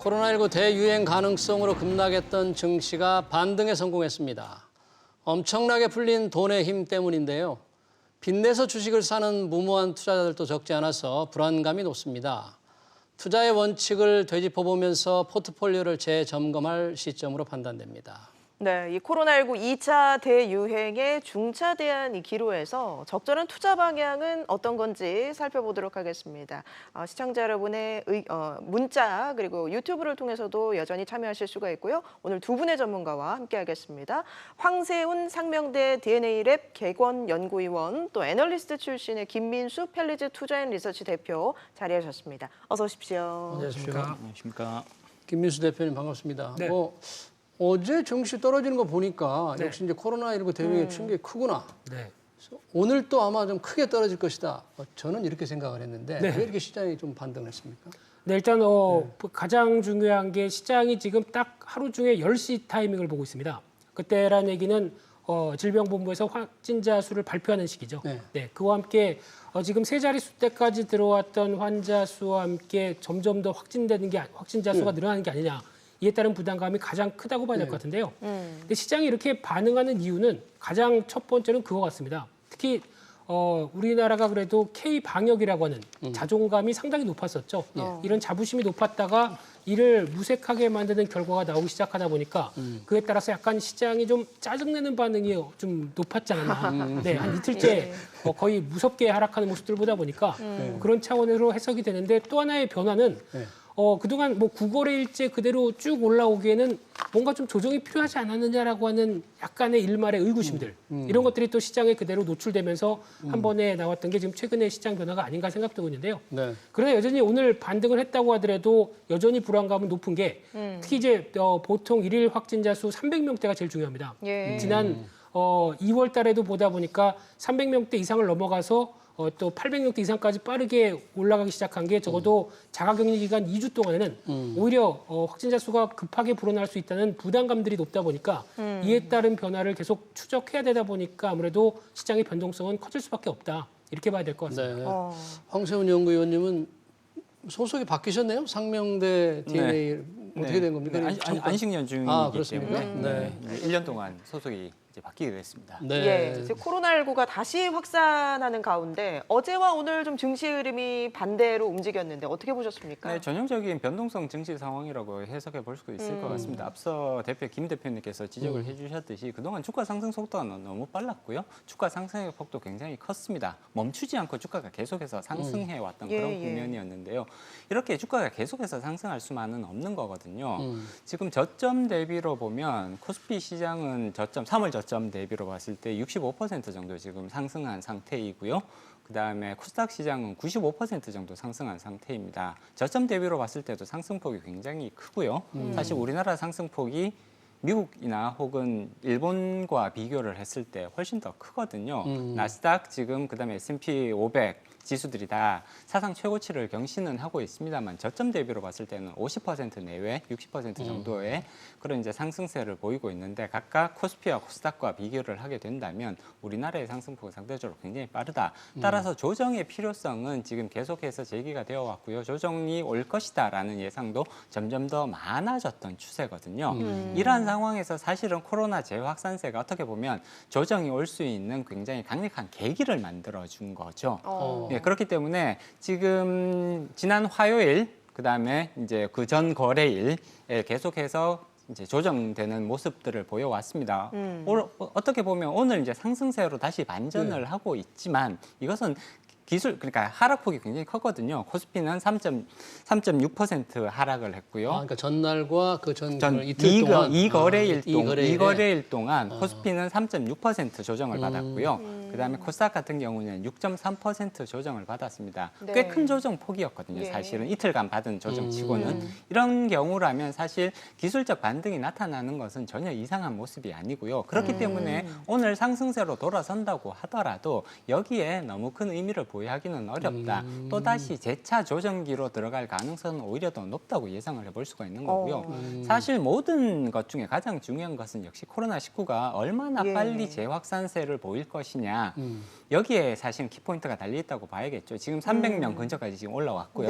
코로나19 대유행 가능성으로 급락했던 증시가 반등에 성공했습니다. 엄청나게 풀린 돈의 힘 때문인데요. 빚내서 주식을 사는 무모한 투자자들도 적지 않아서 불안감이 높습니다. 투자의 원칙을 되짚어보면서 포트폴리오를 재점검할 시점으로 판단됩니다. 네, 이 코로나19 2차 대유행의 중차대한 이 기로에서 적절한 투자 방향은 어떤 건지 살펴보도록 하겠습니다. 시청자 여러분의 문자 그리고 유튜브를 통해서도 여전히 참여하실 수가 있고요. 오늘 두 분의 전문가와 함께하겠습니다. 황세훈 상명대 DNA랩 객원연구위원 또 애널리스트 출신의 김민수 펠리즈 투자앤리서치 대표 자리하셨습니다. 어서 오십시오. 안녕하십니까. 김민수 대표님 반갑습니다. 네. 어제 증시 떨어지는 거 보니까 네. 역시 이제 코로나19 대유행의 충격이 크구나. 네. 오늘 또 아마 좀 크게 떨어질 것이다. 저는 이렇게 생각을 했는데 네. 왜 이렇게 시장이 좀 반등을 했습니까? 네, 일단 가장 중요한 게 시장이 지금 딱 하루 중에 10시 타이밍을 보고 있습니다. 그때란 얘기는 질병본부에서 확진자 수를 발표하는 시기죠. 네. 그와 함께 지금 세 자릿수 때까지 들어왔던 환자 수와 함께 점점 더 확진자 수가 늘어나는 게 아니냐. 이에 따른 부담감이 가장 크다고 봐야 될 것 같은데요. 근데 시장이 이렇게 반응하는 이유는 가장 첫 번째는 그거 같습니다. 특히 우리나라가 그래도 K-방역이라고 하는 자존감이 상당히 높았었죠. 이런 자부심이 높았다가 이를 무색하게 만드는 결과가 나오기 시작하다 보니까 그에 따라서 약간 시장이 좀 짜증내는 반응이 좀 높았지 않았나. 네, 한 이틀째 거의 무섭게 하락하는 모습들 보다 보니까 그런 차원으로 해석이 되는데 또 하나의 변화는 그동안 구거래일제 그대로 쭉 올라오기에는 뭔가 좀 조정이 필요하지 않았느냐라고 하는 약간의 일말의 의구심들 이런 것들이 또 시장에 그대로 노출되면서 한 번에 나왔던 게 지금 최근의 시장 변화가 아닌가 생각되고 있는데요. 네. 그러나 여전히 오늘 반등을 했다고 하더라도 여전히 불안감은 높은 게 특히 이제 보통 일일 확진자 수 300명대가 제일 중요합니다. 예. 지난 2월 달에도 보다 보니까 300명대 이상을 넘어가서 또 800명대 이상까지 빠르게 올라가기 시작한 게 적어도 자가격리 기간 2주 동안에는 오히려 확진자 수가 급하게 불어날 수 있다는 부담감들이 높다 보니까 이에 따른 변화를 계속 추적해야 되다 보니까 아무래도 시장의 변동성은 커질 수밖에 없다. 이렇게 봐야 될 것 같습니다. 네. 황세훈 연구위원님은 소속이 바뀌셨네요. 상명대 DNA 어떻게 된 겁니까? 안식년 중이기 그렇습니까? 때문에 1년 동안 소속이 이제 바뀌게 됐습니다. 네. 이제 코로나19가 다시 확산하는 가운데 어제와 오늘 좀 증시 흐름이 반대로 움직였는데 어떻게 보셨습니까? 네, 전형적인 변동성 증시 상황이라고 해석해 볼 수 있을 것 같습니다. 앞서 김 대표님께서 지적을 해주셨듯이 그동안 주가 상승 속도가 너무 빨랐고요. 주가 상승의 폭도 굉장히 컸습니다. 멈추지 않고 주가가 계속해서 상승해 왔던 그런 국면이었는데요. 이렇게 주가가 계속해서 상승할 수만은 없는 거거든요. 지금 저점 대비로 보면 코스피 시장은 3월 저점 대비로 봤을 때 65% 정도 지금 상승한 상태이고요. 그다음에 코스닥 시장은 95% 정도 상승한 상태입니다. 저점 대비로 봤을 때도 상승폭이 굉장히 크고요. 사실 우리나라 상승폭이 미국이나 혹은 일본과 비교를 했을 때 훨씬 더 크거든요. 나스닥 지금 그다음에 S&P 500 지수들이 다 사상 최고치를 경신은 하고 있습니다만 저점 대비로 봤을 때는 50% 내외, 60% 정도의 그런 이제 상승세를 보이고 있는데 각각 코스피와 코스닥과 비교를 하게 된다면 우리나라의 상승폭은 상대적으로 굉장히 빠르다. 따라서 조정의 필요성은 지금 계속해서 제기가 되어 왔고요. 조정이 올 것이다라는 예상도 점점 더 많아졌던 추세거든요. 이러한 상황에서 사실은 코로나 재확산세가 어떻게 보면 조정이 올 수 있는 굉장히 강력한 계기를 만들어준 거죠. 네, 그렇기 때문에 지금 지난 화요일 그다음에 이제 그 전 거래일에 계속해서 이제 조정되는 모습들을 보여왔습니다. 어떻게 보면 오늘 이제 상승세로 다시 반전을 하고 있지만 이것은 그러니까 하락폭이 굉장히 컸거든요. 코스피는 3.6% 하락을 했고요. 그러니까 전날과 이틀 동안 이 거래일 동안 코스피는 3.6% 조정을 받았고요. 그다음에 코스닥 같은 경우는 6.3% 조정을 받았습니다. 네. 꽤 큰 조정 폭이었거든요. 사실은 이틀간 받은 조정치고는 이런 경우라면 사실 기술적 반등이 나타나는 것은 전혀 이상한 모습이 아니고요. 그렇기 때문에 오늘 상승세로 돌아선다고 하더라도 여기에 너무 큰 의미를 보유하기는 어렵다. 또다시 재차 조정기로 들어갈 가능성은 오히려 더 높다고 예상을 해볼 수가 있는 거고요. 사실 모든 것 중에 가장 중요한 것은 역시 코로나19가 얼마나 빨리 재확산세를 보일 것이냐. 여기에 사실 키포인트가 달려있다고 봐야겠죠. 지금 300명 근처까지 지금 올라왔고요.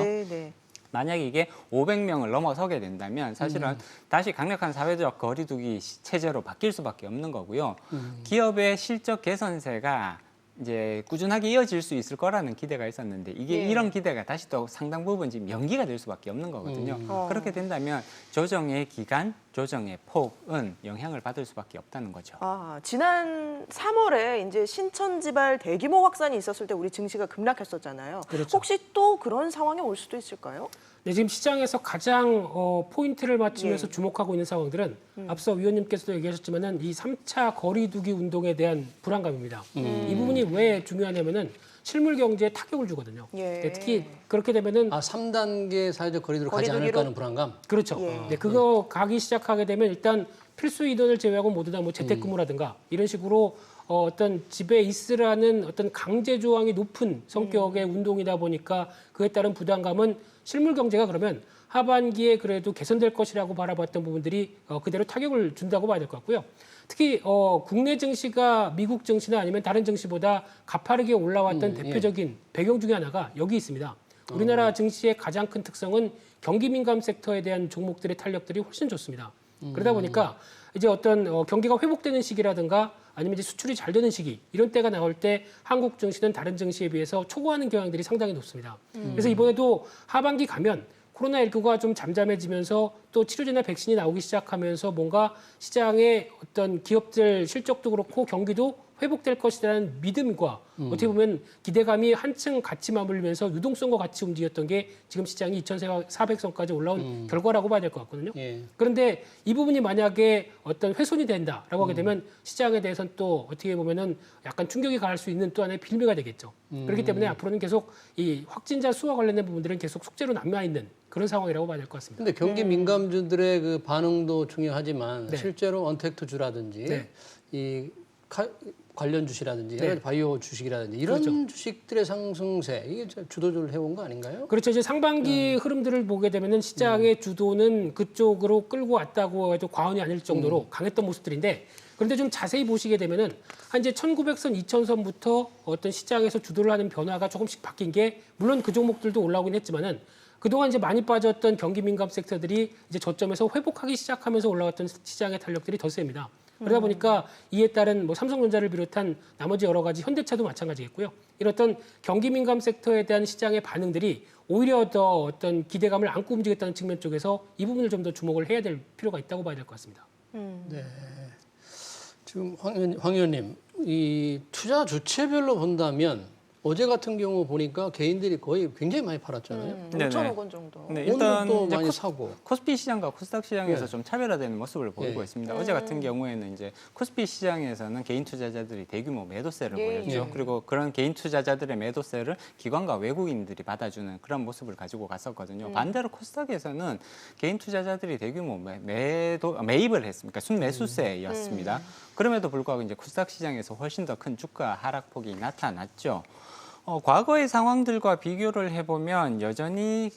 만약에 이게 500명을 넘어서게 된다면 사실은 다시 강력한 사회적 거리두기 체제로 바뀔 수밖에 없는 거고요. 기업의 실적 개선세가 이제 꾸준하게 이어질 수 있을 거라는 기대가 있었는데 이게 예. 이런 기대가 다시 또 상당 부분 지금 연기가 될 수밖에 없는 거거든요. 그렇게 된다면 조정의 기간, 조정의 폭은 영향을 받을 수밖에 없다는 거죠. 지난 3월에 이제 신천지발 대규모 확산이 있었을 때 우리 증시가 급락했었잖아요. 그렇죠. 혹시 또 그런 상황이 올 수도 있을까요? 네, 지금 시장에서 가장 포인트를 맞추면서 예. 주목하고 있는 상황들은 앞서 위원님께서도 얘기하셨지만은 이 3차 거리두기 운동에 대한 불안감입니다. 이 부분이 왜 중요하냐면은 실물 경제에 타격을 주거든요. 예. 네, 특히 그렇게 되면은 3단계 사회적 거리두기로 가지 거리두기로? 않을까 하는 불안감. 그렇죠. 예. 네, 그거 가기 시작하게 되면 일단 필수 이동을 제외하고 모두 다 뭐 재택근무라든가 이런 식으로 어떤 집에 있으라는 어떤 강제 조항이 높은 성격의 운동이다 보니까 그에 따른 부담감은 실물 경제가 그러면 하반기에 그래도 개선될 것이라고 바라봤던 부분들이 그대로 타격을 준다고 봐야 될 것 같고요. 특히 국내 증시가 미국 증시나 아니면 다른 증시보다 가파르게 올라왔던 대표적인 배경 중에 하나가 여기 있습니다. 우리나라 증시의 가장 큰 특성은 경기 민감 섹터에 대한 종목들의 탄력들이 훨씬 좋습니다. 그러다 보니까 이제 어떤 경기가 회복되는 시기라든가 아니면 이제 수출이 잘 되는 시기 이런 때가 나올 때 한국 증시는 다른 증시에 비해서 초구하는 경향들이 상당히 높습니다. 그래서 이번에도 하반기 가면 코로나19가 좀 잠잠해지면서 또 치료제나 백신이 나오기 시작하면서 뭔가 시장의 어떤 기업들 실적도 그렇고 경기도 회복될 것이라는 믿음과 어떻게 보면 기대감이 한층 같이 맞물리면서 유동성과 같이 움직였던 게 지금 시장이 2,400선까지 올라온 결과라고 봐야 될 것 같거든요. 예. 그런데 이 부분이 만약에 어떤 훼손이 된다라고 하게 되면 시장에 대해서는 또 어떻게 보면은 약간 충격이 가할 수 있는 또 하나의 빌미가 되겠죠. 그렇기 때문에 앞으로는 계속 이 확진자 수와 관련된 부분들은 계속 속죄로 남아 있는 그런 상황이라고 봐야 될 것 같습니다. 근데 경기 민감주들의 그 반응도 중요하지만 네. 실제로 언택트주라든지 네. 이 관련 주식이라든지 네. 여러 가지 바이오 주식이라든지 이런 그렇죠. 주식들의 상승세 이게 주도주를 해온 거 아닌가요? 그렇죠. 이제 상반기 흐름들을 보게 되면은 시장의 주도는 그쪽으로 끌고 왔다고 해도 과언이 아닐 정도로 강했던 모습들인데 그런데 좀 자세히 보시게 되면은 한 이제 1900선, 2000선부터 어떤 시장에서 주도를 하는 변화가 조금씩 바뀐 게 물론 그 종목들도 올라오긴 했지만은 그동안 이제 많이 빠졌던 경기 민감 섹터들이 이제 저점에서 회복하기 시작하면서 올라왔던 시장의 탄력들이 더 셉니다. 그러다 보니까 이에 따른 뭐 삼성전자를 비롯한 나머지 여러 가지 현대차도 마찬가지겠고요. 이렇던 경기 민감 섹터에 대한 시장의 반응들이 오히려 더 어떤 기대감을 안고 움직였다는 측면 쪽에서 이 부분을 좀 더 주목을 해야 될 필요가 있다고 봐야 될 것 같습니다. 네. 지금 황 의원님, 이 투자 주체별로 본다면 어제 같은 경우 보니까 개인들이 거의 굉장히 많이 팔았잖아요. 네네. 5천억 원 정도. 네, 오늘 일단 또 이제 많이 사고. 코스피 시장과 코스닥 시장에서 예. 좀 차별화되는 모습을 보이고 예. 있습니다. 어제 같은 경우에는 이제 코스피 시장에서는 개인 투자자들이 대규모 매도세를 예. 보였죠. 예. 그리고 그런 개인 투자자들의 매도세를 기관과 외국인들이 받아주는 그런 모습을 가지고 갔었거든요. 반대로 코스닥에서는 개인 투자자들이 대규모 매입을 했습니다. 그러니까 순매수세였습니다. 그럼에도 불구하고 이제 코스닥 시장에서 훨씬 더 큰 주가 하락폭이 나타났죠. 과거의 상황들과 비교를 해보면 여전히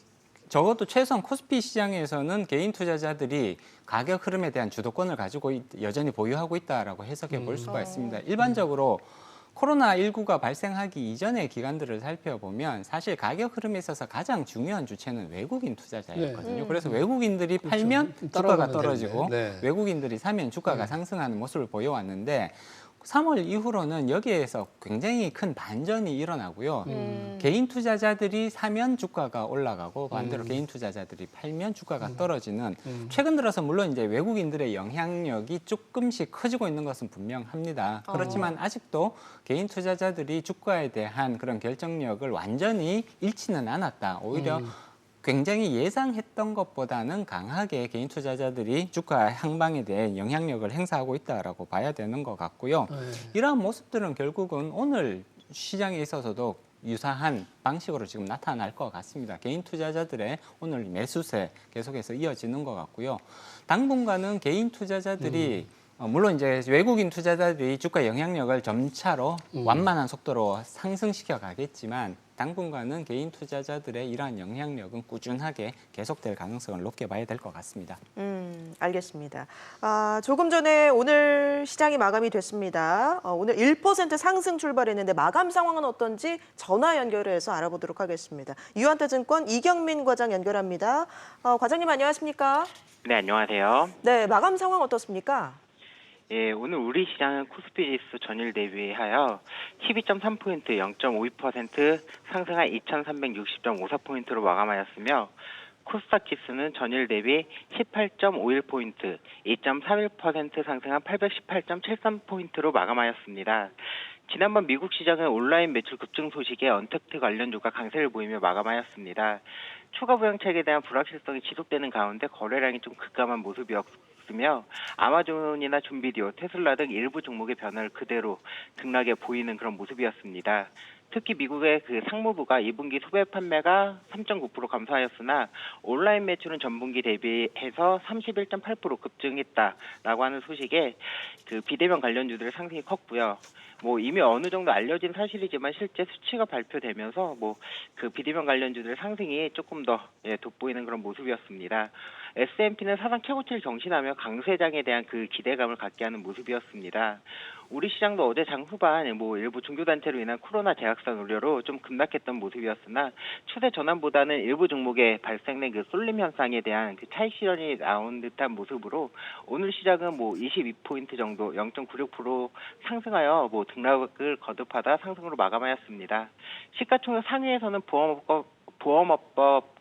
적어도 최소한 코스피 시장에서는 개인 투자자들이 가격 흐름에 대한 주도권을 가지고 여전히 보유하고 있다라고 해석해 볼 수가 있습니다. 일반적으로 코로나19가 발생하기 이전의 기간들을 살펴보면 사실 가격 흐름에 있어서 가장 중요한 주체는 외국인 투자자였거든요. 그래서 외국인들이 팔면 주가가 따라가면 떨어지고 되는데. 네. 외국인들이 사면 주가가 상승하는 모습을 보여왔는데 3월 이후로는 여기에서 굉장히 큰 반전이 일어나고요. 개인 투자자들이 사면 주가가 올라가고 반대로 개인 투자자들이 팔면 주가가 떨어지는 최근 들어서 물론 이제 외국인들의 영향력이 조금씩 커지고 있는 것은 분명합니다. 그렇지만 아직도 개인 투자자들이 주가에 대한 그런 결정력을 완전히 잃지는 않았다. 오히려 굉장히 예상했던 것보다는 강하게 개인 투자자들이 주가 향방에 대해 영향력을 행사하고 있다라고 봐야 되는 것 같고요. 네. 이러한 모습들은 결국은 오늘 시장에 있어서도 유사한 방식으로 지금 나타날 것 같습니다. 개인 투자자들의 오늘 매수세 계속해서 이어지는 것 같고요. 당분간은 개인 투자자들이 물론 이제 외국인 투자자들이 주가 영향력을 점차로 완만한 속도로 상승시켜 가겠지만 당분간은 개인 투자자들의 이러한 영향력은 꾸준하게 계속될 가능성을 높게 봐야 될 것 같습니다. 알겠습니다. 조금 전에 오늘 시장이 마감이 됐습니다. 오늘 1% 상승 출발했는데 마감 상황은 어떤지 전화 연결을 해서 알아보도록 하겠습니다. 유한타증권 이경민 과장 연결합니다. 과장님 안녕하십니까? 네, 안녕하세요. 네, 마감 상황 어떻습니까? 예, 오늘 우리 시장은 코스피 지수 전일 대비하여 12.3포인트, 0.52% 상승한 2,360.54포인트로 마감하였으며 코스닥 지수는 전일 대비 18.51포인트, 2.31% 상승한 818.73포인트로 마감하였습니다. 지난번 미국 시장은 온라인 매출 급증 소식에 언택트 관련주가 강세를 보이며 마감하였습니다. 추가 부양책에 대한 불확실성이 지속되는 가운데 거래량이 좀 급감한 모습이었으며 아마존이나 존비디오, 테슬라 등 일부 종목의 변화를 그대로 등락해 보이는 그런 모습이었습니다. 특히 미국의 그 상무부가 2분기 소배 판매가 3.9% 감소하였으나 온라인 매출은 전분기 대비해서 31.8% 급증했다라고 하는 소식에 그 비대면 관련주들의 상승이 컸고요. 이미 어느 정도 알려진 사실이지만 실제 수치가 발표되면서 그 비대면 관련주들의 상승이 조금 더 돋보이는 그런 모습이었습니다. S&P는 사상 최고치를 경신하며 강세장에 대한 그 기대감을 갖게 하는 모습이었습니다. 우리 시장도 어제 장 후반 일부 종교단체로 인한 코로나 재확산 우려로 좀 급락했던 모습이었으나 추세 전환보다는 일부 종목에 발생된 그 쏠림 현상에 대한 그 차익 실현이 나온 듯한 모습으로 오늘 시장은 22포인트 정도 0.96% 상승하여 등락을 거듭하다 상승으로 마감하였습니다. 시가총액 상위에서는 보험업법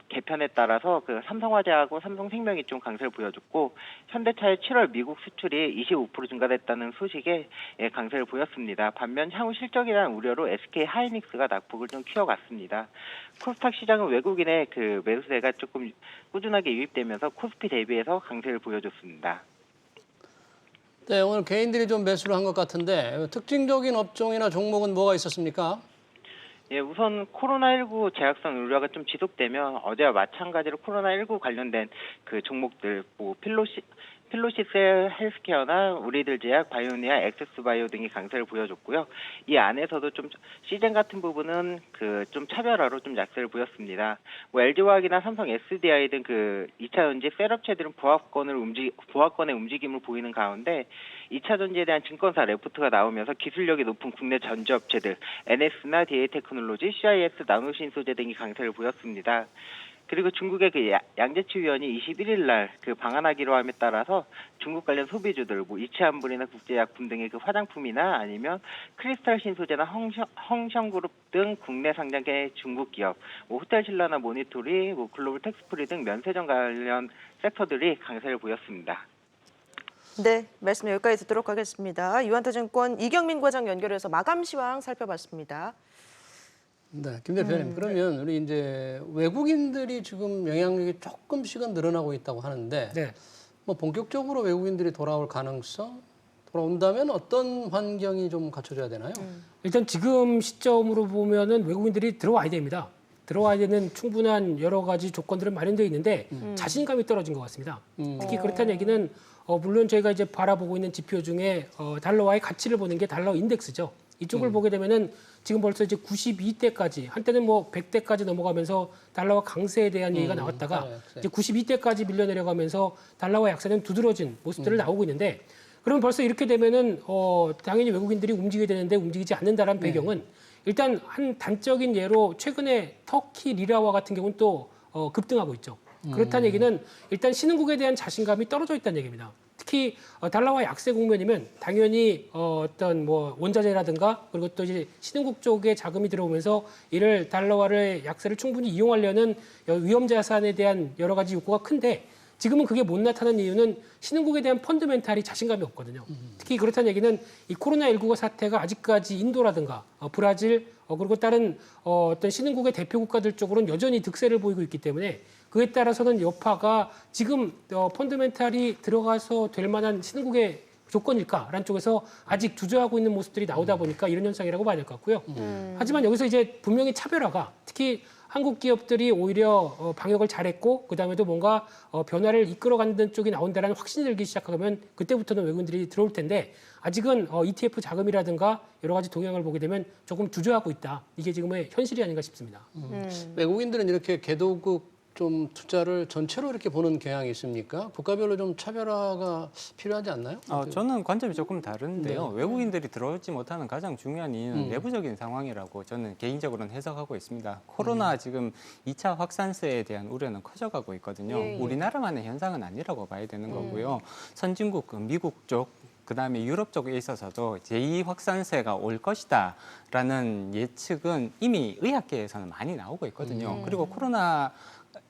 개편에 따라서 그 삼성화재하고 삼성생명이 좀 강세를 보여줬고 현대차의 7월 미국 수출이 25% 증가됐다는 소식에 강세를 보였습니다. 반면 향후 실적에 대한 우려로 SK하이닉스가 낙폭을 좀 키워갔습니다. 코스닥 시장은 외국인의 그 매수세가 조금 꾸준하게 유입되면서 코스피 대비해서 강세를 보여줬습니다. 네, 오늘 개인들이 좀 매수를 한 것 같은데 특징적인 업종이나 종목은 뭐가 있었습니까? 예, 우선 코로나19 재확산 우려가 좀 지속되면 어제와 마찬가지로 코로나19 관련된 그 종목들, 필로시스 헬스케어나 우리들 제약, 바이오니아, 엑세스바이오 등이 강세를 보여줬고요. 이 안에서도 좀 시젠 같은 부분은 그 좀 차별화로 좀 약세를 보였습니다. LG화학이나 삼성 SDI 등 그 2차 전지 셀업체들은 보합권의 움직임을 보이는 가운데 2차 전지에 대한 증권사 레포트가 나오면서 기술력이 높은 국내 전지업체들 NS나 DA테크놀로지, CIS, 나노신소재 등이 강세를 보였습니다. 그리고 중국의 그 양재치 위원이 21일 날 그 방한하기로 함에 따라서 중국 관련 소비주들, 이치한불이나 국제약품 등의 그 화장품이나 아니면 크리스탈 신소재나 헝성그룹 등 국내 상장의 중국 기업, 호텔신라나 모니토리, 글로벌 텍스프리 등 면세점 관련 섹터들이 강세를 보였습니다. 네, 말씀 여기까지 듣도록 하겠습니다. 유한타증권 이경민 과장 연결해서 마감 시황 살펴봤습니다. 네, 김 대표님. 그러면 우리 이제 외국인들이 지금 영향력이 조금씩은 늘어나고 있다고 하는데 네. 본격적으로 외국인들이 돌아올 가능성, 돌아온다면 어떤 환경이 좀 갖춰져야 되나요? 일단 지금 시점으로 보면은 외국인들이 들어와야 됩니다. 들어와야 되는 충분한 여러 가지 조건들은 마련되어 있는데 자신감이 떨어진 것 같습니다. 특히 그렇다는 얘기는 물론 저희가 이제 바라보고 있는 지표 중에 달러와의 가치를 보는 게 달러 인덱스죠. 이쪽을 보게 되면은 지금 벌써 이제 92대까지 한때는 100대까지 넘어가면서 달러와 강세에 대한 얘기가 나왔다가 이제 92대까지 밀려 내려가면서 달러와 약세는 두드러진 모습들을 나오고 있는데 그럼 벌써 이렇게 되면은 당연히 외국인들이 움직여야 되는데 움직이지 않는다라는 배경은 일단 한 단적인 예로 최근에 터키 리라와 같은 경우는 또 급등하고 있죠. 그렇다는 얘기는 일단 신흥국에 대한 자신감이 떨어져 있다는 얘기입니다. 특히 달러와 약세 국면이면 당연히 어떤 원자재라든가 그리고 또 이제 신흥국 쪽에 자금이 들어오면서 이를 달러와의 약세를 충분히 이용하려는 위험 자산에 대한 여러 가지 욕구가 큰데 지금은 그게 못 나타나는 이유는 신흥국에 대한 펀드멘탈이 자신감이 없거든요. 특히 그렇다는 얘기는 이 코로나19 사태가 아직까지 인도라든가 브라질 그리고 다른 어떤 신흥국의 대표 국가들 쪽으로는 여전히 득세를 보이고 있기 때문에 그에 따라서는 여파가 지금 펀드멘탈이 들어가서 될 만한 신흥국의 조건일까라는 쪽에서 아직 주저하고 있는 모습들이 나오다 보니까 이런 현상이라고 봐야 될 것 같고요. 하지만 여기서 이제 분명히 차별화가 특히 한국 기업들이 오히려 방역을 잘했고 그다음에도 뭔가 변화를 이끌어가는 쪽이 나온다라는 확신이 들기 시작하면 그때부터는 외국인들이 들어올 텐데 아직은 ETF 자금이라든가 여러 가지 동향을 보게 되면 조금 주저하고 있다. 이게 지금의 현실이 아닌가 싶습니다. 외국인들은 이렇게 개도국 좀 투자를 전체로 이렇게 보는 경향이 있습니까? 국가별로 좀 차별화가 필요하지 않나요? 저는 관점이 조금 다른데요. 네. 외국인들이 들어오지 못하는 가장 중요한 이유는 내부적인 상황이라고 저는 개인적으로는 해석하고 있습니다. 코로나 지금 2차 확산세에 대한 우려는 커져가고 있거든요. 예, 예. 우리나라만의 현상은 아니라고 봐야 되는 거고요. 선진국, 미국 쪽, 그다음에 유럽 쪽에 있어서도 제2 확산세가 올 것이다라는 예측은 이미 의학계에서는 많이 나오고 있거든요. 그리고 코로나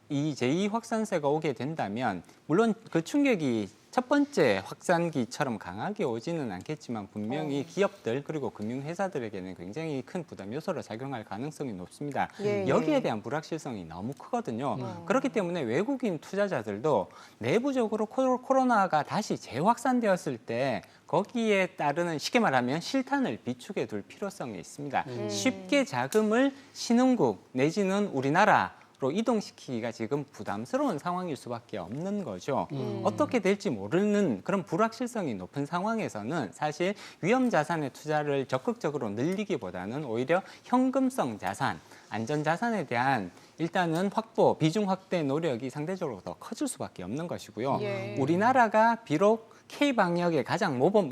이 제2 확산세가 오게 된다면 물론 그 충격이 첫 번째 확산기처럼 강하게 오지는 않겠지만 분명히 기업들 그리고 금융회사들에게는 굉장히 큰 부담 요소로 작용할 가능성이 높습니다. 예, 예. 여기에 대한 불확실성이 너무 크거든요. 그렇기 때문에 외국인 투자자들도 내부적으로 코로나가 다시 재확산되었을 때 거기에 따르는 쉽게 말하면 실탄을 비축해 둘 필요성이 있습니다. 쉽게 자금을 신흥국 내지는 우리나라 로 이동시키기가 지금 부담스러운 상황일 수밖에 없는 거죠. 어떻게 될지 모르는 그런 불확실성이 높은 상황에서는 사실 위험 자산의 투자를 적극적으로 늘리기보다는 오히려 현금성 자산, 안전 자산에 대한 일단은 비중 확대 노력이 상대적으로 더 커질 수밖에 없는 것이고요. 예. 우리나라가 비록 K방역의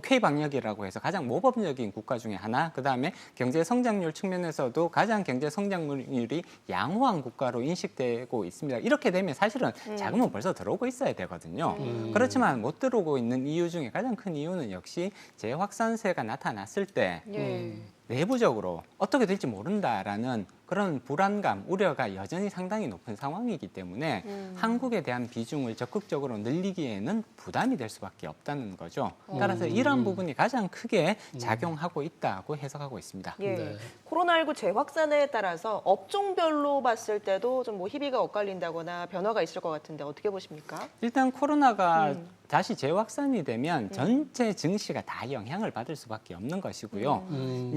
K방역이라고 해서 가장 모범적인 국가 중에 하나, 그다음에 경제 성장률 측면에서도 가장 경제 성장률이 양호한 국가로 인식되고 있습니다. 이렇게 되면 사실은 자금은 벌써 들어오고 있어야 되거든요. 그렇지만 못 들어오고 있는 이유 중에 가장 큰 이유는 역시 재확산세가 나타났을 때 예. 내부적으로 어떻게 될지 모른다라는 그런 불안감, 우려가 여전히 상당히 높은 상황이기 때문에 한국에 대한 비중을 적극적으로 늘리기에는 부담이 될 수밖에 없다는 거죠. 따라서 이러한 부분이 가장 크게 작용하고 있다고 해석하고 있습니다. 예. 네. 코로나19 재확산에 따라서 업종별로 봤을 때도 좀 뭐 희비가 엇갈린다거나 변화가 있을 것 같은데 어떻게 보십니까? 일단 코로나가 다시 재확산이 되면 전체 증시가 다 영향을 받을 수밖에 없는 것이고요.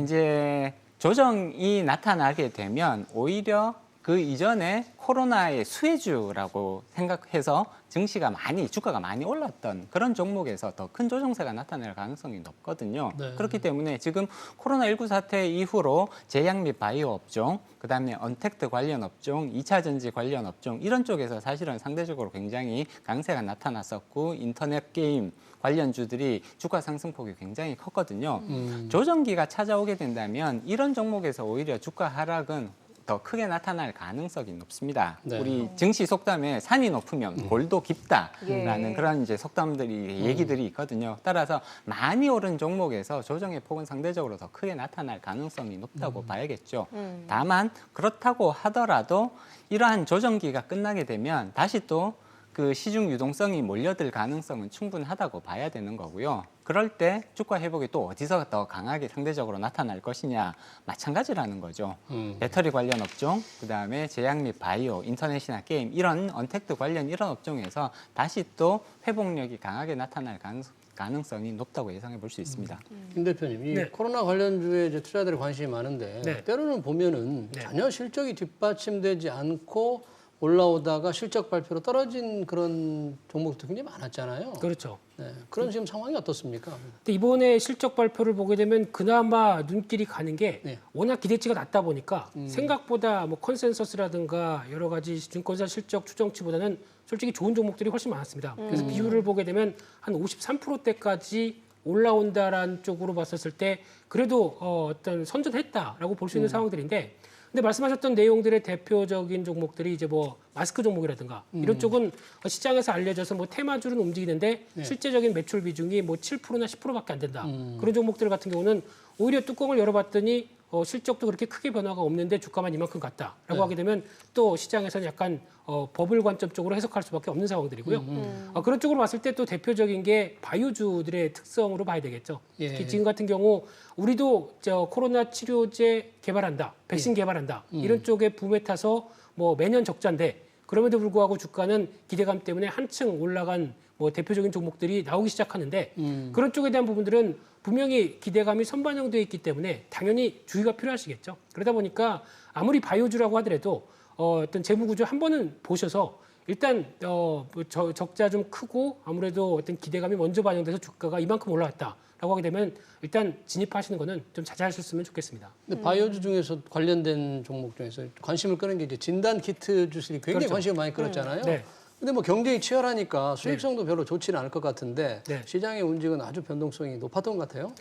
이제 조정이 나타나게 되면 오히려 그 이전에 코로나의 수혜주라고 생각해서 주가가 많이 올랐던 그런 종목에서 더 큰 조정세가 나타날 가능성이 높거든요. 네. 그렇기 때문에 지금 코로나19 사태 이후로 제약 및 바이오 업종, 그다음에 언택트 관련 업종, 2차 전지 관련 업종 이런 쪽에서 사실은 상대적으로 굉장히 강세가 나타났었고 인터넷 게임 관련주들이 주가 상승폭이 굉장히 컸거든요. 조정기가 찾아오게 된다면 이런 종목에서 오히려 주가 하락은 더 크게 나타날 가능성이 높습니다. 네. 우리 증시 속담에 산이 높으면 골도 깊다라는 예. 그런 이제 속담들이 얘기들이 있거든요. 따라서 많이 오른 종목에서 조정의 폭은 상대적으로 더 크게 나타날 가능성이 높다고 봐야겠죠. 다만 그렇다고 하더라도 이러한 조정기가 끝나게 되면 다시 또 그 시중 유동성이 몰려들 가능성은 충분하다고 봐야 되는 거고요. 그럴 때 주가 회복이 또 어디서 더 강하게 상대적으로 나타날 것이냐 마찬가지라는 거죠. 배터리 관련 업종, 그다음에 제약 및 바이오, 인터넷이나 게임 이런 언택트 관련 이런 업종에서 다시 또 회복력이 강하게 나타날 가능성이 높다고 예상해 볼 수 있습니다. 김 대표님, 이 네. 코로나 관련주에 이제 투자들이 관심이 많은데 네. 때로는 보면은 네. 전혀 실적이 뒷받침되지 않고 올라오다가 실적 발표로 떨어진 그런 종목도 굉장히 많았잖아요. 그렇죠. 네. 그런 지금 상황이 어떻습니까? 근데 이번에 실적 발표를 보게 되면 그나마 눈길이 가는 게 네. 워낙 기대치가 낮다 보니까 생각보다 뭐 컨센서스라든가 여러 가지 증권사 실적 추정치보다는 솔직히 좋은 종목들이 훨씬 많았습니다. 그래서 비율을 보게 되면 한 53%대까지 올라온다라는 쪽으로 봤었을 때 그래도 어떤 선전했다라고 볼 수 있는 상황들인데 근데 말씀하셨던 내용들의 대표적인 종목들이 이제 뭐 마스크 종목이라든가 이런 쪽은 시장에서 알려져서 뭐 테마주는 움직이는데 실제적인 매출 비중이 뭐 7%나 10%밖에 안 된다. 그런 종목들 같은 경우는 오히려 뚜껑을 열어봤더니 실적도 그렇게 크게 변화가 없는데 주가만 이만큼 갔다라고 하게 되면 또 시장에서는 약간 버블 관점 쪽으로 해석할 수밖에 없는 상황들이고요. 그런 쪽으로 봤을 때 또 대표적인 게 바이오주들의 특성으로 봐야 되겠죠. 예. 특히 지금 같은 경우 우리도 코로나 치료제 개발한다, 백신 개발한다 이런 쪽에 붐에 타서 뭐 매년 적자인데 그럼에도 불구하고 주가는 기대감 때문에 한층 올라간 뭐 대표적인 종목들이 나오기 시작하는데 그런 쪽에 대한 부분들은 분명히 기대감이 선반영되어 있기 때문에 당연히 주의가 필요하시겠죠. 그러다 보니까 아무리 바이오주라고 하더라도 어떤 재무 구조 한 번은 보셔서 일단 적자 좀 크고 아무래도 어떤 기대감이 먼저 반영돼서 주가가 이만큼 올라왔다라고 하게 되면 일단 진입하시는 거는 좀 자제하셨으면 좋겠습니다. 근데 바이오주 중에서 관련된 종목 중에서 관심을 끄는 게 이제 진단 키트 주식이 굉장히 그렇죠. 관심을 많이 끌었잖아요. 네. 근데 뭐 경쟁이 치열하니까 수익성도 별로 좋지는 않을 것 같은데 네. 시장의 움직임은 아주 변동성이 높았던 것 같아요.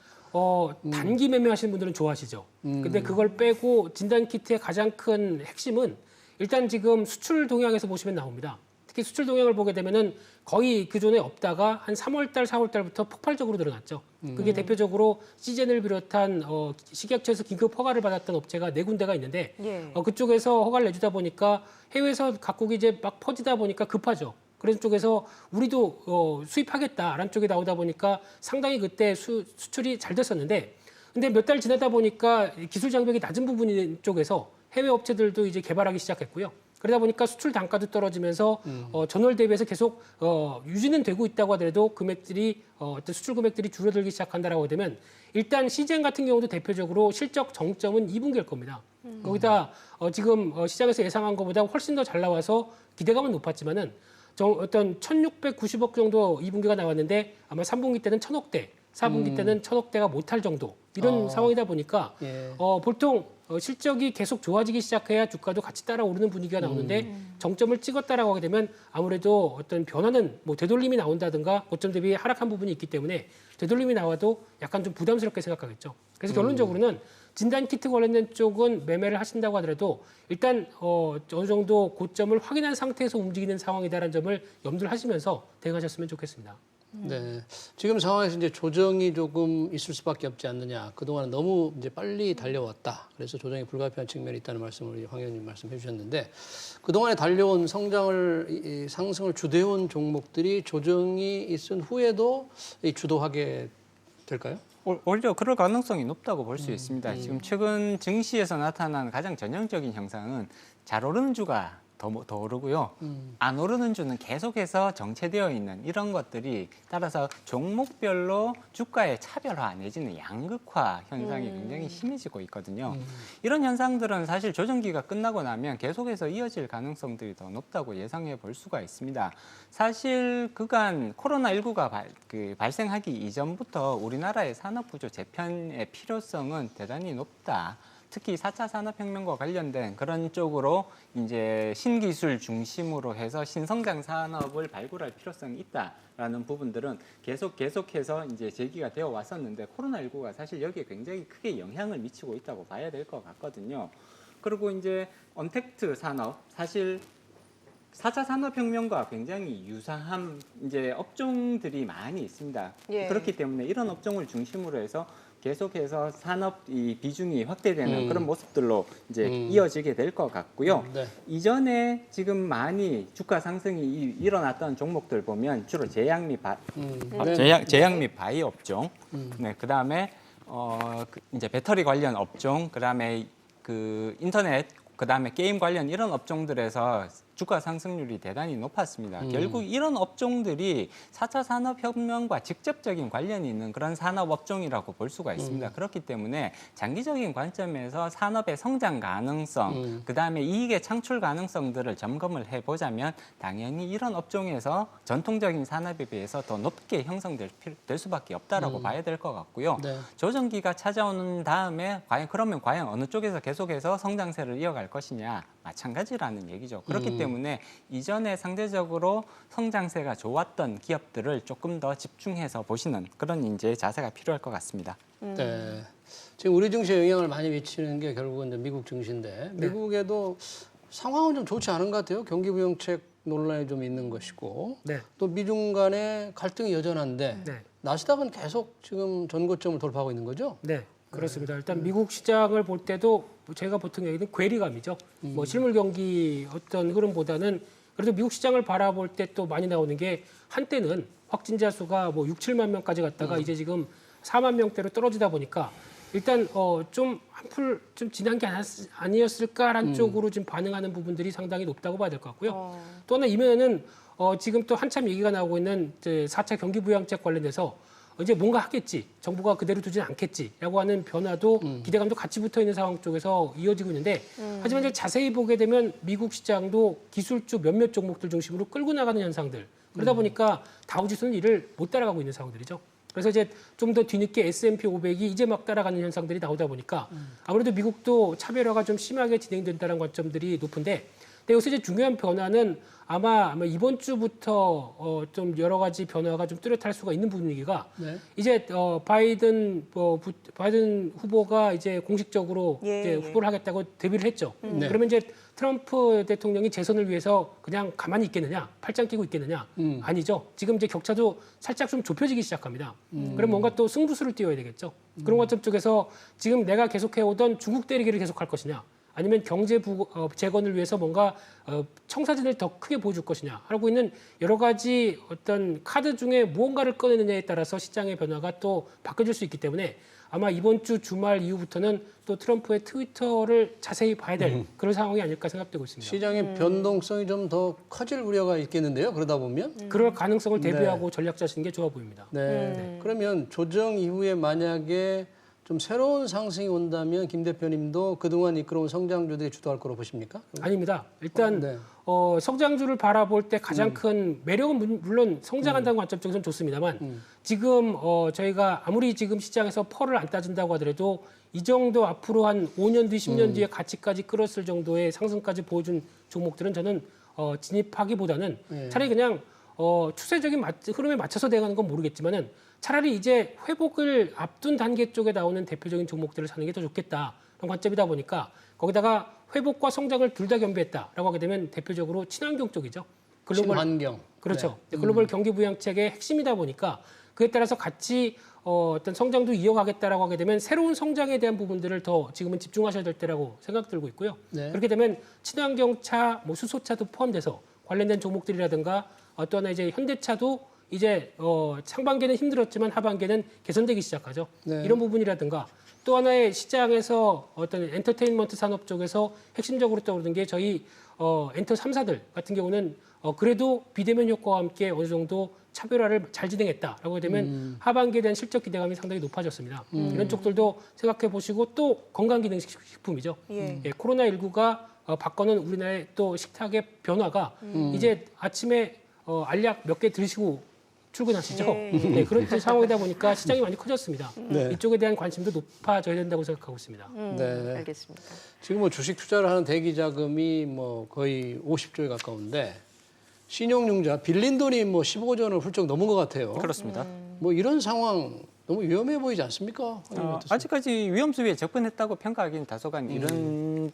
단기 매매하시는 분들은 좋아하시죠. 근데 그걸 빼고 진단 키트의 가장 큰 핵심은 일단 지금 수출 동향에서 보시면 나옵니다. 특히 수출 동향을 보게 되면은 거의 기존에 없다가 한 3월달, 4월달부터 폭발적으로 늘어났죠. 그게 대표적으로 시젠을 비롯한 식약처에서 긴급 허가를 받았던 업체가 4군데가 있는데 예. 그쪽에서 허가를 내주다 보니까 해외에서 각국이 이제 막 퍼지다 보니까 급하죠. 그런 쪽에서 우리도 수입하겠다라는 쪽이 나오다 보니까 상당히 그때 수출이 잘 됐었는데 근데 몇 달 지나다 보니까 기술 장벽이 낮은 부분 쪽에서 해외 업체들도 이제 개발하기 시작했고요. 그러다 보니까 수출 단가도 떨어지면서 전월 대비해서 계속 유지는 되고 있다고 하더라도 금액들이 어떤 수출 금액들이 줄어들기 시작한다라고 되면 일단 시젠 같은 경우도 대표적으로 실적 정점은 2분기일 겁니다. 거기다 지금 시장에서 예상한 것보다 훨씬 더 잘 나와서 기대감은 높았지만은 어떤 1,690억 정도 2분기가 나왔는데 아마 3분기 때는 1,000억대, 4분기 때는 1,000억대가 못할 정도 이런 상황이다 보니까 예. 보통 실적이 계속 좋아지기 시작해야 주가도 같이 따라 오르는 분위기가 나오는데 정점을 찍었다라고 하게 되면 아무래도 어떤 변화는 뭐 되돌림이 나온다든가 고점 대비 하락한 부분이 있기 때문에 되돌림이 나와도 약간 좀 부담스럽게 생각하겠죠. 그래서 결론적으로는 진단 키트 관련된 쪽은 매매를 하신다고 하더라도 일단 어느 정도 고점을 확인한 상태에서 움직이는 상황이다라는 점을 염두를 하시면서 대응하셨으면 좋겠습니다. 네. 지금 상황에서 이제 조정이 조금 있을 수밖에 없지 않느냐. 그동안은 너무 이제 빨리 달려왔다. 그래서 조정이 불가피한 측면이 있다는 말씀을 황 의원님 말씀해 주셨는데 그동안에 달려온 성장을, 상승을 주도해온 종목들이 조정이 있은 후에도 주도하게 될까요? 오히려 그럴 가능성이 높다고 볼 수 있습니다. 지금 최근 증시에서 나타난 가장 전형적인 현상은 잘 오르는 주가 더 오르고요. 안 오르는 주는 계속해서 정체되어 있는 이런 것들이 따라서 종목별로 주가의 차별화 내지는 양극화 현상이 굉장히 심해지고 있거든요. 이런 현상들은 사실 조정기가 끝나고 나면 계속해서 이어질 가능성들이 더 높다고 예상해 볼 수가 있습니다. 사실 그간 코로나19가 발생하기 이전부터 우리나라의 산업구조 재편의 필요성은 대단히 높다. 특히 4차 산업혁명과 관련된 그런 쪽으로 이제 신기술 중심으로 해서 신성장 산업을 발굴할 필요성이 있다라는 부분들은 계속해서 이제 제기가 되어 왔었는데 코로나19가 사실 여기에 굉장히 크게 영향을 미치고 있다고 봐야 될 것 같거든요. 그리고 이제 언택트 산업 사실 4차 산업혁명과 굉장히 유사한 이제 업종들이 많이 있습니다. 예. 그렇기 때문에 이런 업종을 중심으로 해서 계속해서 산업 이 비중이 확대되는 그런 모습들로 이제 이어지게 될 것 같고요. 네. 이전에 지금 많이 주가 상승이 일어났던 종목들 보면 주로 제약 및 바이오 업종, 네, 그다음에 이제 배터리 관련 업종, 그다음에 그 인터넷, 그다음에 게임 관련 이런 업종들에서 주가 상승률이 대단히 높았습니다. 결국 이런 업종들이 4차 산업혁명과 직접적인 관련이 있는 그런 산업 업종이라고 볼 수가 있습니다. 그렇기 때문에 장기적인 관점에서 산업의 성장 가능성, 그다음에 이익의 창출 가능성들을 점검을 해보자면 당연히 이런 업종에서 전통적인 산업에 비해서 더 높게 형성될 수밖에 없다라고 봐야 될 것 같고요. 네. 조정기가 찾아오는 다음에 과연 어느 쪽에서 계속해서 성장세를 이어갈 것이냐 마찬가지라는 얘기죠. 그렇기 때문에 이전에 상대적으로 성장세가 좋았던 기업들을 조금 더 집중해서 보시는 그런 이제 자세가 필요할 것 같습니다. 네. 지금 우리 증시에 영향을 많이 미치는 게 결국은 이제 미국 증시인데 미국에도 상황은 좀 좋지 않은 것 같아요. 경기 부양책 논란이 좀 있는 것이고 네. 또 미중 간의 갈등이 여전한데 네. 나스닥은 계속 지금 전고점을 돌파하고 있는 거죠? 네, 그렇습니다. 일단 미국 시장을 볼 때도 제가 보통 얘기는 괴리감이죠. 뭐 실물 경기 어떤 흐름보다는 그래도 미국 시장을 바라볼 때 또 많이 나오는 게 한때는 확진자 수가 뭐 6, 7만 명까지 갔다가 이제 지금 4만 명대로 떨어지다 보니까 일단 좀 한풀 좀 지난 게 아니었을까라는 쪽으로 지금 반응하는 부분들이 상당히 높다고 봐야 될 것 같고요. 또 하나 이면에는 지금 또 한참 얘기가 나오고 있는 이제 4차 경기 부양책 관련돼서 이제 뭔가 하겠지, 정부가 그대로 두지는 않겠지라고 하는 변화도 기대감도 같이 붙어 있는 상황 쪽에서 이어지고 있는데 하지만 이제 자세히 보게 되면 미국 시장도 기술주 몇몇 종목들 중심으로 끌고 나가는 현상들 그러다 보니까 다우지수는 이를 못 따라가고 있는 상황들이죠. 그래서 이제 좀 더 뒤늦게 S&P 500이 이제 막 따라가는 현상들이 나오다 보니까 아무래도 미국도 차별화가 좀 심하게 진행된다는 관점들이 높은데 근데 여기서 이제 중요한 변화는 아마 이번 주부터 좀 여러 가지 변화가 좀 뚜렷할 수가 있는 분위기가 네. 이제 바이든 후보가 이제 공식적으로 예, 이제 예. 후보를 하겠다고 데뷔를 했죠. 네. 그러면 이제 트럼프 대통령이 재선을 위해서 그냥 가만히 있겠느냐, 팔짱 끼고 있겠느냐? 아니죠. 지금 이제 격차도 살짝 좀 좁혀지기 시작합니다. 그럼 뭔가 또 승부수를 띄워야 되겠죠. 그런 관점 쪽에서 지금 내가 계속해오던 중국 때리기를 계속할 것이냐? 아니면 경제 재건을 위해서 뭔가 청사진을 더 크게 보여줄 것이냐 하고 있는 여러 가지 어떤 카드 중에 무언가를 꺼내느냐에 따라서 시장의 변화가 또 바뀌어질 수 있기 때문에 아마 이번 주 주말 이후부터는 또 트럼프의 트위터를 자세히 봐야 될 그런 상황이 아닐까 생각되고 있습니다. 시장의 변동성이 좀 더 커질 우려가 있겠는데요. 그러다 보면. 그럴 가능성을 대비하고 전략 짜시는 게 좋아 보입니다. 네. 그러면 조정 이후에 만약에 좀 새로운 상승이 온다면 김 대표님도 그동안 이끌어온 성장주들이 주도할 거로 보십니까? 아닙니다. 일단 네. 성장주를 바라볼 때 가장 큰 매력은 물론 성장한다는 관점 쪽에서는 좋습니다만 지금 저희가 아무리 지금 시장에서 펄을 안 따진다고 하더라도 이 정도 앞으로 한 5년 뒤, 10년 뒤에 가치까지 끌었을 정도의 상승까지 보여준 종목들은 저는 진입하기보다는 네. 차라리 그냥 추세적인 흐름에 맞춰서 대응하는 건 모르겠지만은 차라리 이제 회복을 앞둔 단계 쪽에 나오는 대표적인 종목들을 사는 게 더 좋겠다. 그런 관점이다 보니까 거기다가 회복과 성장을 둘 다 겸비했다라고 하게 되면 대표적으로 친환경 쪽이죠. 친환경. 그렇죠. 글로벌 경기 부양책의 핵심이다 보니까 그에 따라서 같이 어떤 성장도 이어가겠다라고 하게 되면 새로운 성장에 대한 부분들을 더 지금은 집중하셔야 될 때라고 생각 들고 있고요. 네. 그렇게 되면 친환경차, 수소차도 포함돼서 관련된 종목들이라든가 또 하나 이제 현대차도 이제 상반기는 힘들었지만 하반기는 개선되기 시작하죠. 네. 이런 부분이라든가 또 하나의 시장에서 어떤 엔터테인먼트 산업 쪽에서 핵심적으로 떠오르는 게 저희 엔터 3사들 같은 경우는 그래도 비대면 효과와 함께 어느 정도 차별화를 잘 진행했다라고 되면 하반기에 대한 실적 기대감이 상당히 높아졌습니다. 이런 쪽들도 생각해 보시고 또 건강기능식품이죠. 예. 코로나19가 바꿔놓은 우리나라의 또 식탁의 변화가 이제 아침에 알약 몇 개 드시고 출근하시죠. 예. 네, 그런 상황이다 보니까 시장이 많이 커졌습니다. 네. 이쪽에 대한 관심도 높아져야 된다고 생각하고 있습니다. 네. 알겠습니다. 지금 뭐 주식 투자를 하는 대기 자금이 뭐 거의 50조에 가까운데 신용융자 빌린 돈이 뭐 15조 원을 훌쩍 넘은 것 같아요. 그렇습니다. 뭐 이런 상황 너무 위험해 보이지 않습니까? 아직까지 위험 수위에 접근했다고 평가하기는 다소간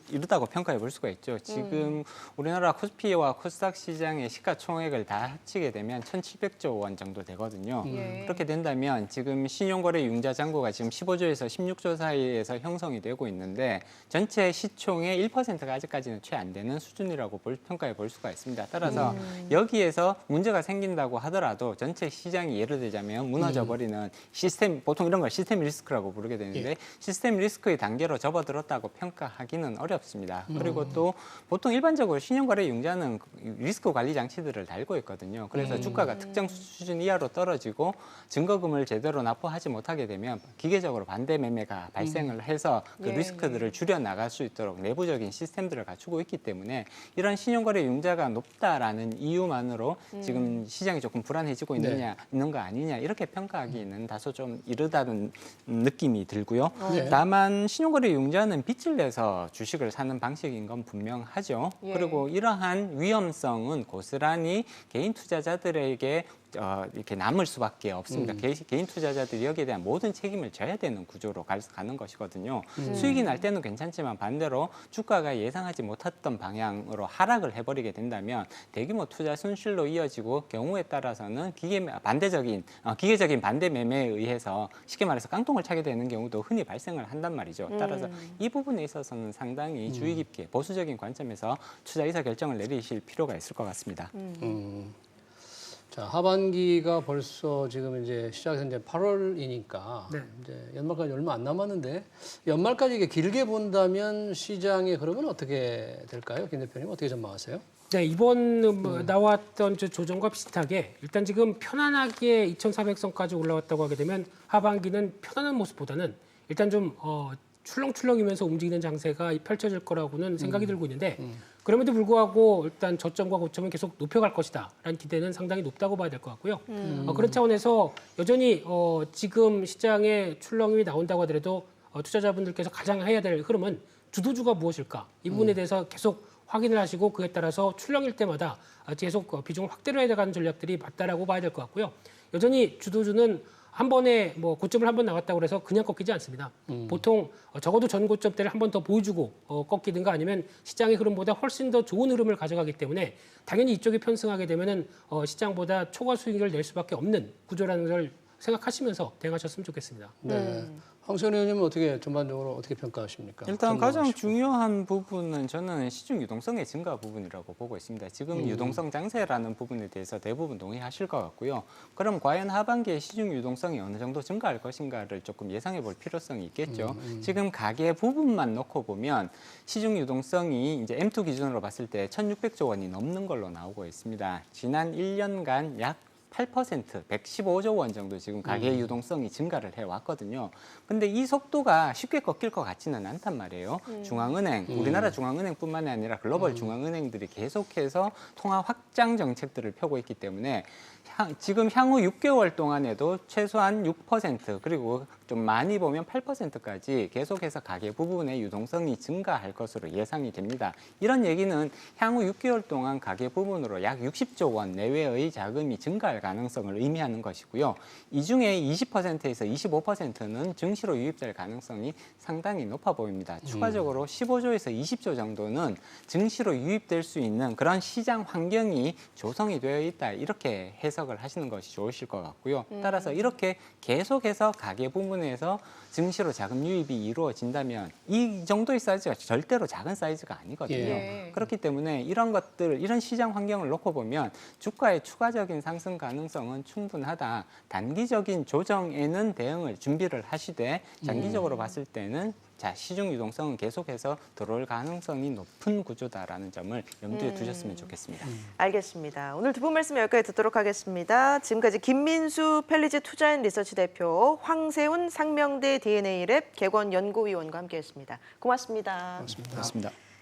이르다고 평가해 볼 수가 있죠. 지금 우리나라 코스피와 코스닥 시장의 시가총액을 다 합치게 되면 1,700조 원 정도 되거든요. 예. 그렇게 된다면 지금 신용거래 융자 잔고가 지금 15조에서 16조 사이에서 형성이 되고 있는데 전체 시총의 1%가 아직까지는 채 안 되는 수준이라고 평가해 볼 수가 있습니다. 따라서 여기에서 문제가 생긴다고 하더라도 전체 시장이 예를 들자면 무너져 버리는 보통 이런 걸 시스템 리스크라고 부르게 되는데 시스템 리스크의 단계로 접어들었다고 평가하기는 어렵습니다. 그리고 또 보통 일반적으로 신용거래 융자는 리스크 관리 장치들을 달고 있거든요. 그래서 주가가 특정 수준 이하로 떨어지고 증거금을 제대로 납부하지 못하게 되면 기계적으로 반대 매매가 발생을 해서 그 예. 리스크들을 줄여 나갈 수 있도록 내부적인 시스템들을 갖추고 있기 때문에 이런 신용거래 융자가 높다라는 이유만으로 지금 시장이 조금 불안해지고 있는 거 아니냐 이렇게 평가하기는 다소 좀 이르다는 느낌이 들고요. 네. 다만 신용거래 융자는 빚을 내서 주식을 사는 방식인 건 분명하죠. 예. 그리고 이러한 위험성은 고스란히 개인 투자자들에게 이렇게 남을 수밖에 없습니다. 개인 투자자들이 여기에 대한 모든 책임을 져야 되는 구조로 가는 것이거든요. 수익이 날 때는 괜찮지만 반대로 주가가 예상하지 못했던 방향으로 하락을 해버리게 된다면 대규모 투자 손실로 이어지고 경우에 따라서는 기계적인 반대 매매에 의해서 쉽게 말해서 깡통을 차게 되는 경우도 흔히 발생을 한단 말이죠. 따라서 이 부분에 있어서는 상당히 주의 깊게 보수적인 관점에서 투자 의사 결정을 내리실 필요가 있을 것 같습니다. 자, 하반기가 벌써 지금 이제 시작해서 이제 8월이니까 네. 이제 연말까지 얼마 안 남았는데 연말까지 이게 길게 본다면 시장의 흐름은 어떻게 될까요? 김 대표님 어떻게 전망하세요? 네, 이번 나왔던 저 조정과 비슷하게 일단 지금 편안하게 2,400선까지 올라왔다고 하게 되면 하반기는 편안한 모습보다는 일단 좀 출렁출렁이면서 움직이는 장세가 펼쳐질 거라고는 생각이 들고 있는데 그럼에도 불구하고 일단 저점과 고점은 계속 높여갈 것이다라는 기대는 상당히 높다고 봐야 될 것 같고요. 그런 차원에서 여전히 지금 시장에 출렁임이 나온다고 하더라도 투자자분들께서 가장 해야 될 흐름은 주도주가 무엇일까? 이 부분에 대해서 계속 확인을 하시고 그에 따라서 출렁일 때마다 계속 비중을 확대를 해가는 전략들이 맞다라고 봐야 될 것 같고요. 여전히 주도주는 한 번에 뭐 고점을 한 번 나왔다고 해서 그냥 꺾이지 않습니다. 보통 적어도 전 고점대를 한 번 더 보여주고 꺾이든가 아니면 시장의 흐름보다 훨씬 더 좋은 흐름을 가져가기 때문에 당연히 이쪽이 편승하게 되면은 시장보다 초과 수익을 낼 수밖에 없는 구조라는 걸 생각하시면서 대응하셨으면 좋겠습니다. 네. 황세현 의원님은 어떻게 전반적으로 어떻게 평가하십니까? 일단 가장 전망하시고. 중요한 부분은 저는 시중 유동성의 증가 부분이라고 보고 있습니다. 지금 유동성 장세라는 부분에 대해서 대부분 동의하실 것 같고요. 그럼 과연 하반기에 시중 유동성이 어느 정도 증가할 것인가를 조금 예상해 볼 필요성이 있겠죠. 지금 가계 부분만 놓고 보면 시중 유동성이 이제 M2 기준으로 봤을 때 1,600조 원이 넘는 걸로 나오고 있습니다. 지난 1년간 약 8%, 115조 원 정도 지금 가계 유동성이 증가를 해왔거든요. 근데 이 속도가 쉽게 꺾일 것 같지는 않단 말이에요. 중앙은행, 우리나라 중앙은행뿐만이 아니라 글로벌 중앙은행들이 계속해서 통화 확장 정책들을 펴고 있기 때문에 지금 향후 6개월 동안에도 최소한 6% 그리고 좀 많이 보면 8%까지 계속해서 가계 부분의 유동성이 증가할 것으로 예상이 됩니다. 이런 얘기는 향후 6개월 동안 가계 부분으로 약 60조 원 내외의 자금이 증가할 가능성을 의미하는 것이고요. 이 중에 20%에서 25%는 증시로 유입될 가능성이 상당히 높아 보입니다. 추가적으로 15조에서 20조 정도는 증시로 유입될 수 있는 그런 시장 환경이 조성이 되어 있다. 이렇게 해석을 하시는 것이 좋으실 것 같고요. 따라서 이렇게 계속해서 가계 부분에서 증시로 자금 유입이 이루어진다면 이 정도의 사이즈가 절대로 작은 사이즈가 아니거든요. 예. 그렇기 때문에 이런 것들, 이런 시장 환경을 놓고 보면 주가의 추가적인 상승 가능성은 충분하다. 단기적인 조정에는 대응을 준비를 하시되 장기적으로 봤을 때는 시중 유동성은 계속해서 들어올 가능성이 높은 구조다라는 점을 염두에 두셨으면 좋겠습니다. 알겠습니다. 오늘 두 분 말씀 여기까지 듣도록 하겠습니다. 지금까지 김민수 펠리즈 투자앤 리서치 대표, 황세훈 상명대 DNA랩 개건연구위원과 함께했습니다. 고맙습니다. 고맙습니다. 고맙습니다.